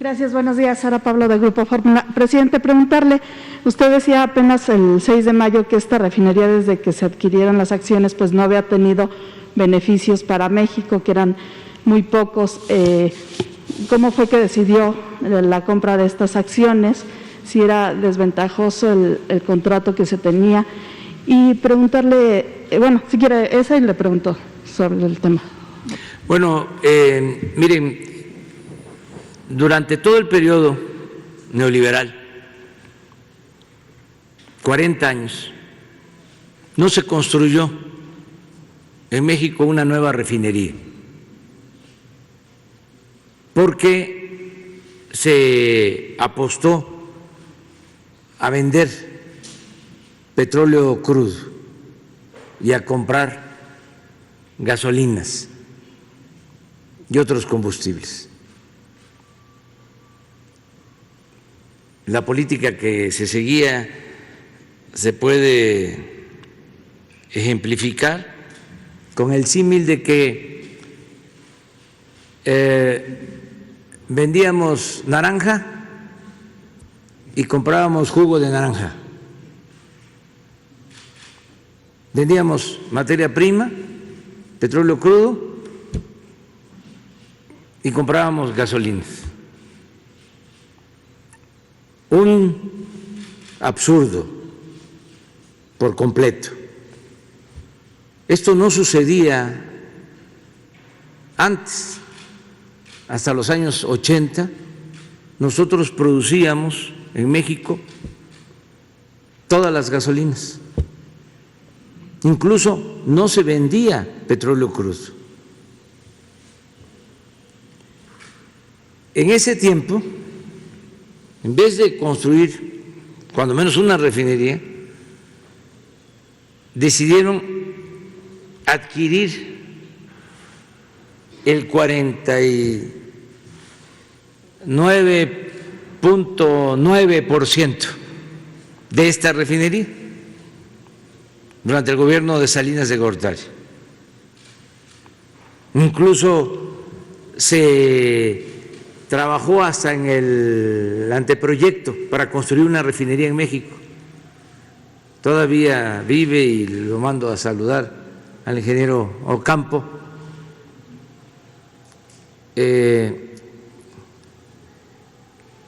Gracias, buenos días. Sara Pablo, de Grupo Fórmula. Presidente, preguntarle, usted decía apenas el 6 de mayo que esta refinería, desde que se adquirieron las acciones, pues no había tenido beneficios para México, que eran muy pocos. ¿Cómo fue que decidió la compra de estas acciones? Si era desventajoso el contrato que se tenía. Y preguntarle, bueno, si quiere esa, y le pregunto sobre el tema. Bueno, miren, durante todo el periodo neoliberal, 40 años, no se construyó en México una nueva refinería, porque se apostó a vender petróleo crudo y a comprar gasolinas y otros combustibles. La política que se seguía se puede ejemplificar con el símil de que vendíamos naranja y comprábamos jugo de naranja. Vendíamos materia prima, petróleo crudo, y comprábamos gasolinas. Un absurdo por completo. Esto no sucedía antes. Hasta los años 80 nosotros producíamos en México todas las gasolinas. Incluso no se vendía petróleo crudo. En ese tiempo, en vez de construir cuando menos una refinería, decidieron adquirir el 49.9% de esta refinería durante el gobierno de Salinas de Gortari. Incluso se trabajó hasta en el anteproyecto para construir una refinería en México. Todavía vive, y lo mando a saludar al ingeniero Ocampo,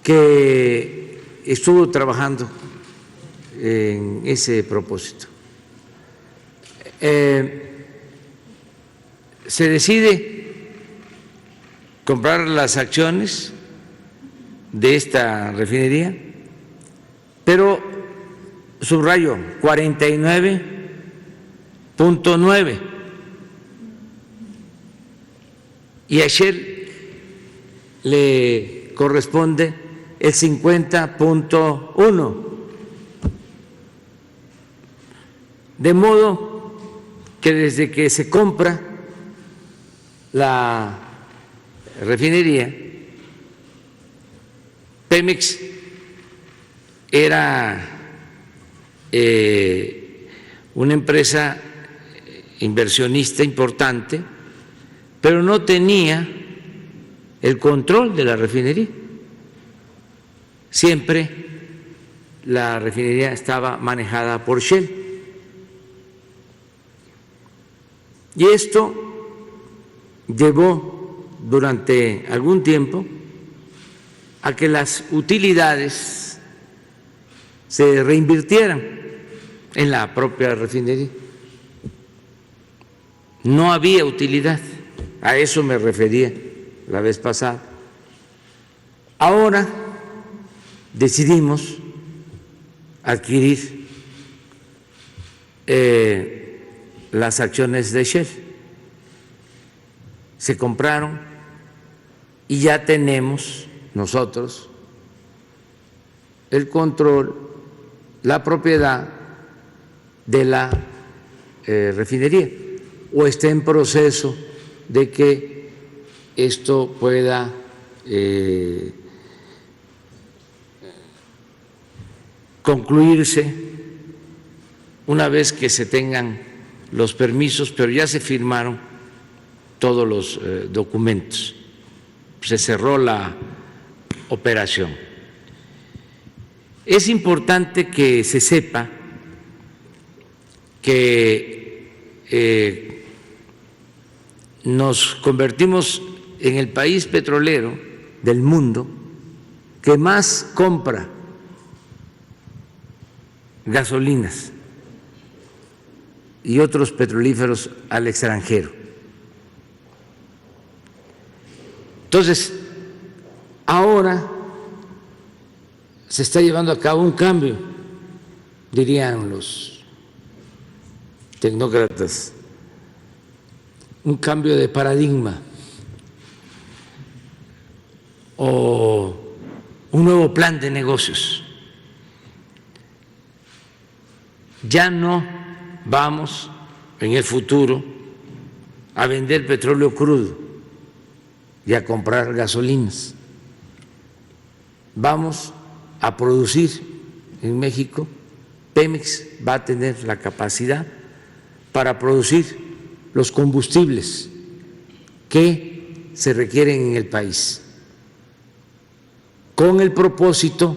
que estuvo trabajando en ese propósito. Se decide comprar las acciones de esta refinería, pero subrayo 49.9, y a Shell le corresponde el 50.1, de modo que desde que se compra la refinería, Pemex era una empresa inversionista importante, pero no tenía el control de la refinería. Siempre la refinería estaba manejada por Shell. Y esto llevó durante algún tiempo a que las utilidades se reinvirtieran en la propia refinería. No había utilidad, a eso me refería la vez pasada. Ahora decidimos adquirir las acciones de Shell. Se compraron y ya tenemos nosotros el control, la propiedad de la refinería, o está en proceso de que esto pueda concluirse una vez que se tengan los permisos, pero ya se firmaron todos los documentos. Se cerró la operación. Es importante que se sepa que nos convertimos en el país petrolero del mundo que más compra gasolinas y otros petrolíferos al extranjero. Entonces, ahora se está llevando a cabo un cambio, dirían los tecnócratas, un cambio de paradigma o un nuevo plan de negocios. Ya no vamos en el futuro a vender petróleo crudo y a comprar gasolinas. Vamos a producir en México. Pemex va a tener la capacidad para producir los combustibles que se requieren en el país, con el propósito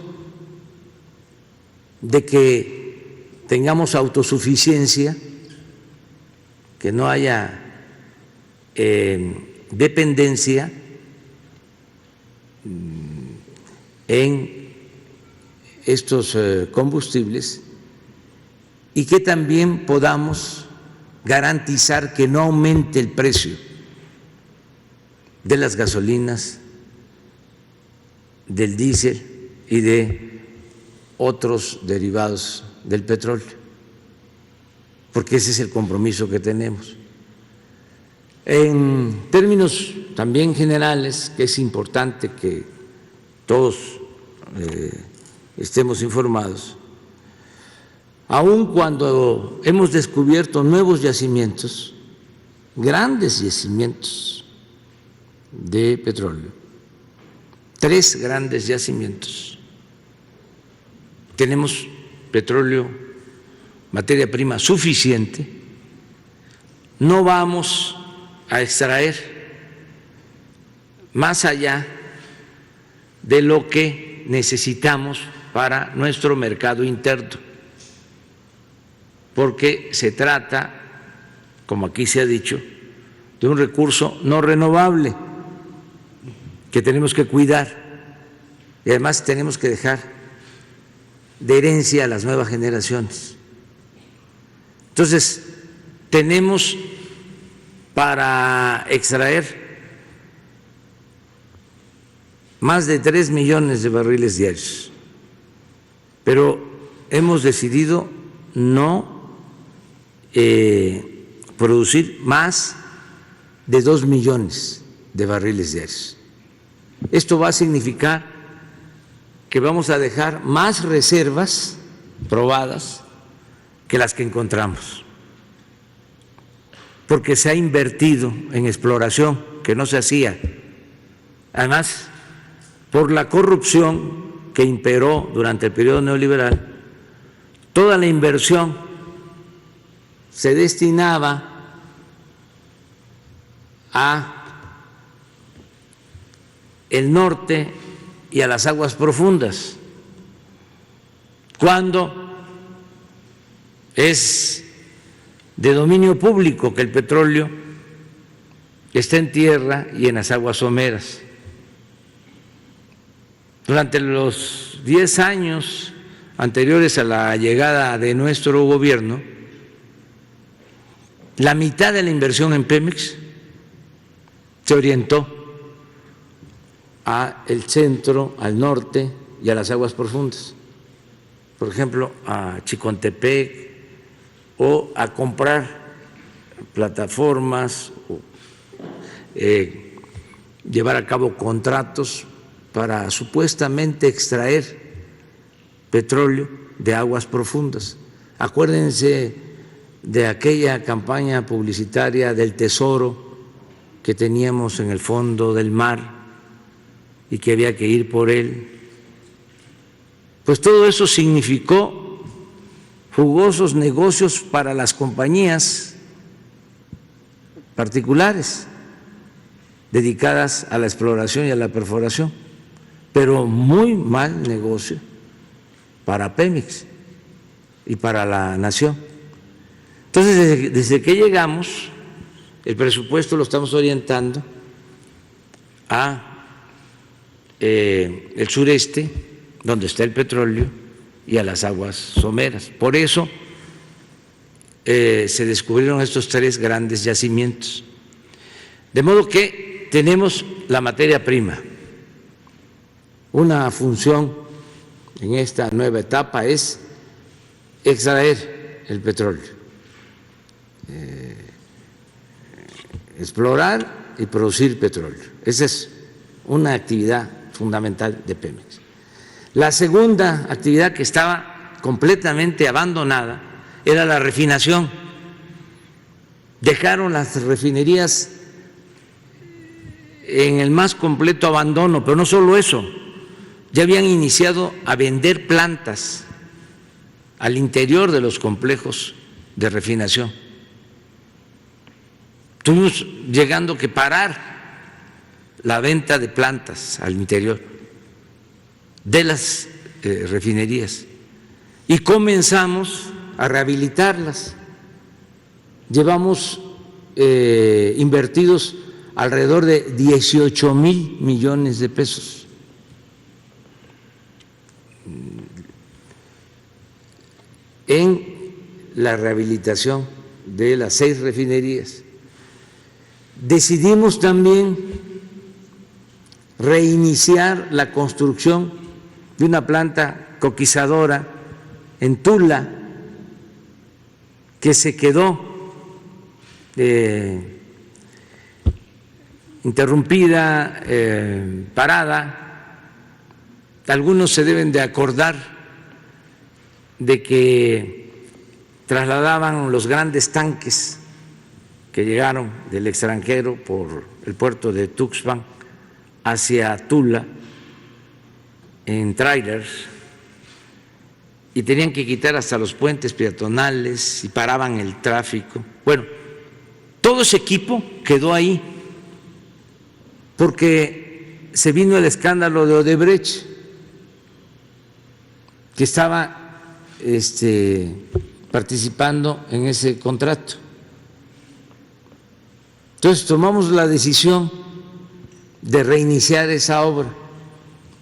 de que tengamos autosuficiencia, que no haya dependencia en estos combustibles y que también podamos garantizar que no aumente el precio de las gasolinas, del diésel y de otros derivados del petróleo, porque ese es el compromiso que tenemos. En términos también generales, que es importante que todos estemos informados, aun cuando hemos descubierto nuevos yacimientos, grandes yacimientos de petróleo, 3 grandes yacimientos, tenemos petróleo, materia prima suficiente, no vamos a extraer más allá de lo que necesitamos para nuestro mercado interno, porque se trata, como aquí se ha dicho, de un recurso no renovable que tenemos que cuidar y además tenemos que dejar de herencia a las nuevas generaciones. Entonces, tenemos para extraer más de 3 millones de barriles diarios, pero hemos decidido no producir más de 2 millones de barriles diarios. Esto va a significar que vamos a dejar más reservas probadas que las que encontramos, porque se ha invertido en exploración que no se hacía. Además, por la corrupción que imperó durante el periodo neoliberal, toda la inversión se destinaba a el norte y a las aguas profundas, cuando es de dominio público que el petróleo está en tierra y en las aguas someras. Durante los 10 años anteriores a la llegada de nuestro gobierno, la mitad de la inversión en Pemex se orientó al centro, al norte y a las aguas profundas. Por ejemplo, a Chicontepec, o a comprar plataformas, o llevar a cabo contratos para supuestamente extraer petróleo de aguas profundas. Acuérdense de aquella campaña publicitaria del Tesoro que teníamos en el fondo del mar y que había que ir por él. Pues todo eso significó jugosos negocios para las compañías particulares dedicadas a la exploración y a la perforación, pero muy mal negocio para Pemex y para la nación. Entonces, desde que llegamos, el presupuesto lo estamos orientando a el sureste, donde está el petróleo, y a las aguas someras. Por eso se descubrieron estos 3 grandes yacimientos. De modo que tenemos la materia prima. Una función en esta nueva etapa es extraer el petróleo, explorar y producir petróleo. Esa es una actividad fundamental de Pemex. La segunda actividad, que estaba completamente abandonada, era la refinación. Dejaron las refinerías en el más completo abandono, pero no solo eso, ya habían iniciado a vender plantas al interior de los complejos de refinación. Tuvimos llegando que parar la venta de plantas al interior de las refinerías y comenzamos a rehabilitarlas. Llevamos invertidos alrededor de 18,000 millones de pesos en la rehabilitación de las 6 refinerías. Decidimos también reiniciar la construcción de una planta coquizadora en Tula, que se quedó interrumpida, parada. Algunos se deben de acordar de que trasladaban los grandes tanques que llegaron del extranjero por el puerto de Tuxpan hacia Tula en trailers y tenían que quitar hasta los puentes peatonales y paraban el tráfico. Bueno, todo ese equipo quedó ahí porque se vino el escándalo de Odebrecht, que estaba participando en ese contrato. Entonces tomamos la decisión de reiniciar esa obra,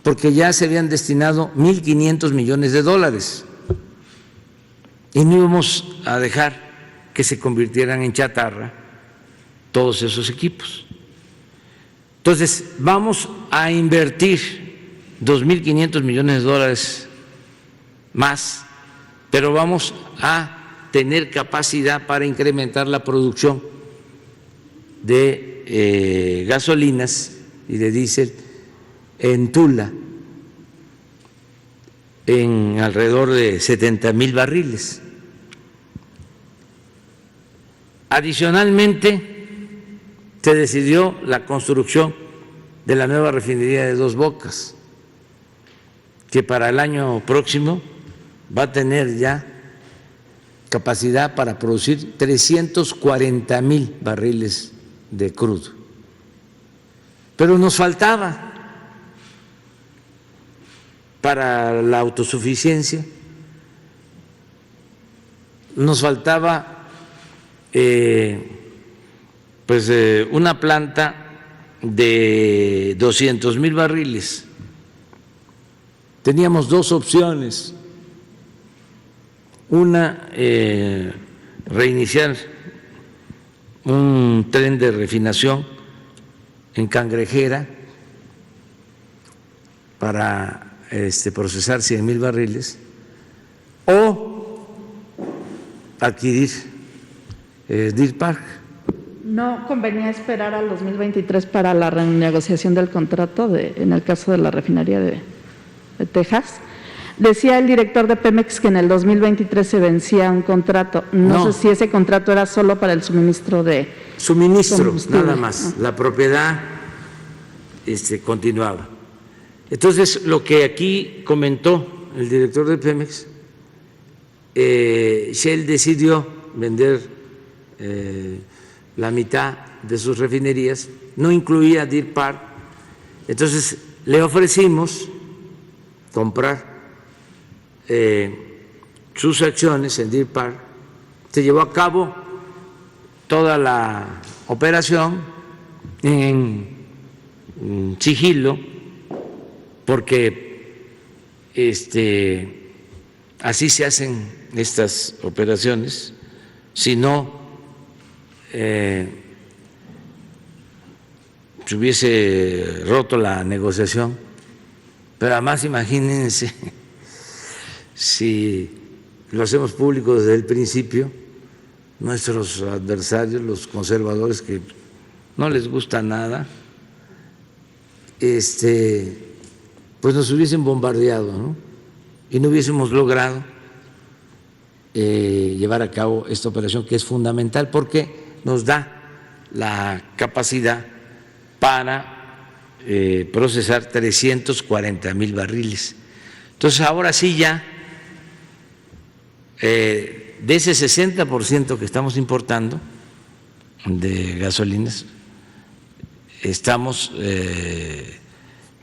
porque ya se habían destinado 1.500 millones de dólares y no íbamos a dejar que se convirtieran en chatarra todos esos equipos. Entonces vamos a invertir 2.500 millones de dólares más, pero vamos a tener capacidad para incrementar la producción de gasolinas y de diésel en Tula en alrededor de 70,000 barriles. Adicionalmente, se decidió la construcción de la nueva refinería de Dos Bocas, que para el año próximo va a tener ya capacidad para producir 340,000 barriles de crudo. Pero nos faltaba para la autosuficiencia, nos faltaba una planta de 200,000 barriles. Teníamos 2 opciones: una, reiniciar un tren de refinación en Cangrejera para procesar 100,000 barriles, o adquirir Deer Park. ¿No convenía esperar al 2023 para la renegociación del contrato en el caso de la refinería de Texas? Decía el director de Pemex que en el 2023 se vencía un contrato. No sé si ese contrato era solo para el suministro de nada más. La propiedad continuaba. Entonces, lo que aquí comentó el director de Pemex, Shell decidió vender la mitad de sus refinerías, no incluía Deer Park. Entonces le ofrecimos comprar sus acciones en Deer Park. Se llevó a cabo toda la operación en sigilo, porque así se hacen estas operaciones. Si no, se hubiese roto la negociación. Pero además imagínense si lo hacemos público desde el principio, nuestros adversarios, los conservadores, que no les gusta nada, pues nos hubiesen bombardeado, ¿no? Y no hubiésemos logrado llevar a cabo esta operación, que es fundamental porque nos da la capacidad para procesar 340,000 barriles. Entonces ahora sí ya, de ese 60% que estamos importando de gasolinas, estamos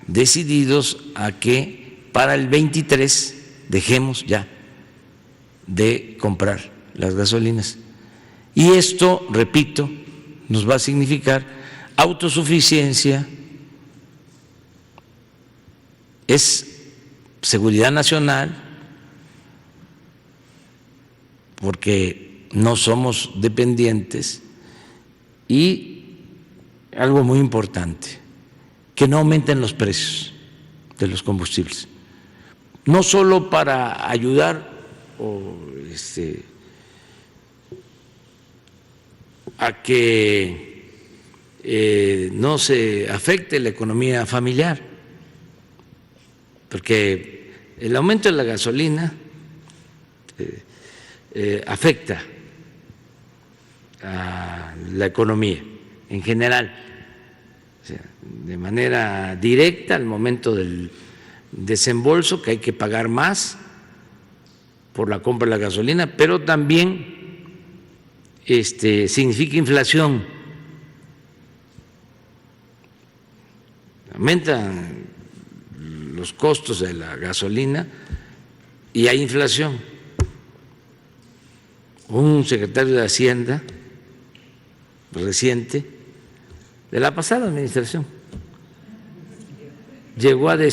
decididos a que para el 23 dejemos ya de comprar las gasolinas. Y esto, repito, nos va a significar autosuficiencia, es seguridad nacional, porque no somos dependientes, y algo muy importante, que no aumenten los precios de los combustibles, no solo para ayudar a que no se afecte la economía familiar, porque el aumento de la gasolina afecta a la economía en general, o sea, de manera directa al momento del desembolso, que hay que pagar más por la compra de la gasolina, pero también significa inflación. Aumentan los costos de la gasolina y hay inflación. Un secretario de Hacienda reciente, de la pasada administración, llegó a decir